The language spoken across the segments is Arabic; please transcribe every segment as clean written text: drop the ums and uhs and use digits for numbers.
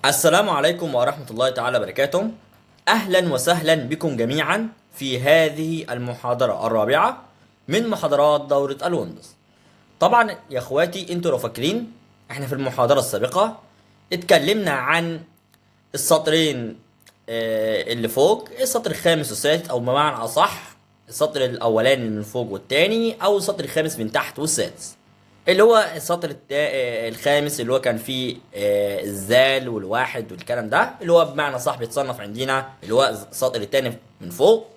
السلام عليكم ورحمة الله تعالى وبركاته. أهلا وسهلا بكم جميعا في هذه المحاضرة الرابعة من محاضرات دورة الويندوز. طبعا يا اخواتي انتوا لو فاكرين احنا في المحاضرة السابقة اتكلمنا عن السطرين اللي فوق، السطر الخامس والسادس، او بمعنى اصح السطر الاولاني من فوق والتاني، او السطر الخامس من تحت والسادس، اللي هو السطر الخامس اللي هو كان فيه الزال والواحد والكلام ده، اللي هو بمعنى صح بيتصنف عندنا اللي هو السطر التاني من فوق.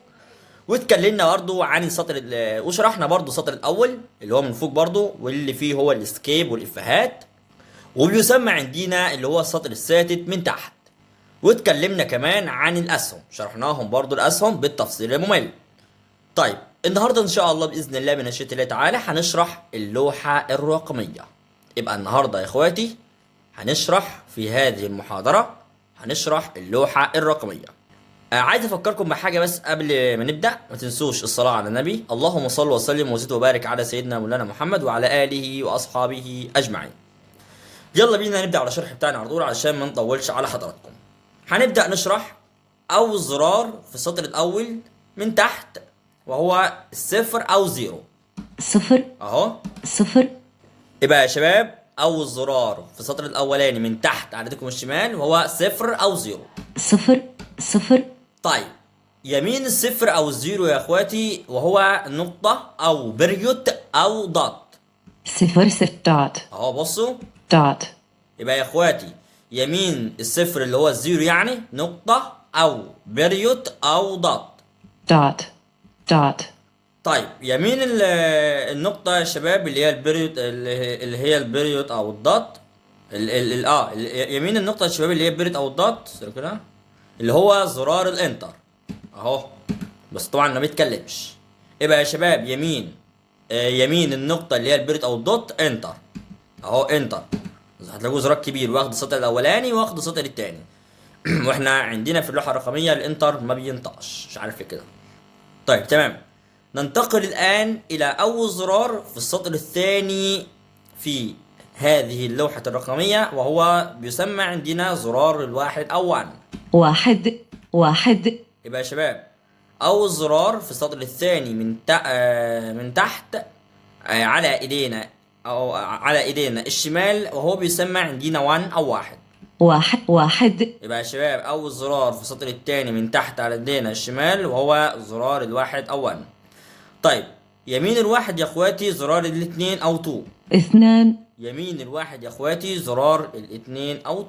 واتكلمنا برضو عن السطر وشرحنا برضو السطر الاول اللي هو من فوق برضو، واللي فيه هو الاسكيب والافيهات، وبيسمى عندنا اللي هو السطر السادس من تحت. واتكلمنا كمان عن الاسهم، شرحناهم برضو الاسهم بالتفصيل الممل. طيب النهارده ان شاء الله باذن الله من الشتاء الله تعالى هنشرح اللوحه الرقميه. يبقى النهارده يا اخواتي هنشرح في هذه المحاضره هنشرح اللوحه الرقميه. عايز افكركم بحاجه بس قبل ما نبدا، ما تنسوش الصلاه على النبي، اللهم صل وسلم وزد وبارك على سيدنا مولانا محمد وعلى اله واصحابه اجمعين. يلا بينا نبدا على الشرح بتاعنا على طول علشان ما نطولش على حضراتكم. هنبدا نشرح اول زرار في السطر الاول من تحت، وهو الصفر او زيرو. صفر اهو صفر يبقى يا شباب اول زرار في السطر الاولاني من تحت على ايديكم الشمال وهو صفر او زيرو. صفر صفر. طيب يمين الصفر او الزيرو يا اخواتي وهو نقطة او بريوت او دوت. صفر صفر دوت اهو بصوا دوت. يبقى يا اخواتي يمين الصفر اللي هو الزيرو يعني نقطة او بريوت او دوت. دوت دوت. طيب يمين النقطة يا شباب اللي هي البريوت، اللي هي البريوت او الدوت. يمين النقطة يا شباب اللي هي البريوت او الدوت كده، اللي هو زرار الانتر اهو، بس طبعا ما بيتكلمش. يبقى يا شباب يمين النقطة اللي هي البريوت او الدوت انتر اهو، انتر. هتلاقوا زرار كبير واخد السطر الاولاني واخد السطر الثاني. واحنا عندنا في اللوحة الرقمية الانتر ما بينطقش، مش عارف كده. طيب تمام، ننتقل الآن إلى أول زرار في السطر الثاني في هذه اللوحة الرقمية، وهو بيسمى عندنا زرار الواحد أو 1. واحد واحد. يبقى يا شباب أول زرار في السطر الثاني من تحت على إيدينا أو على إيدينا الشمال، وهو بيسمى عندنا 1 أو 1. واحد واحد. يبقى يا شباب أول زرار في السطر الثاني من تحت على إيدينا الشمال وهو زرار الواحد أو 1. طيب يمين الواحد يا اخواتي زرار الاثنين او 2. اثنان. يمين الواحد يا اخواتي زرار الاثنين او 2.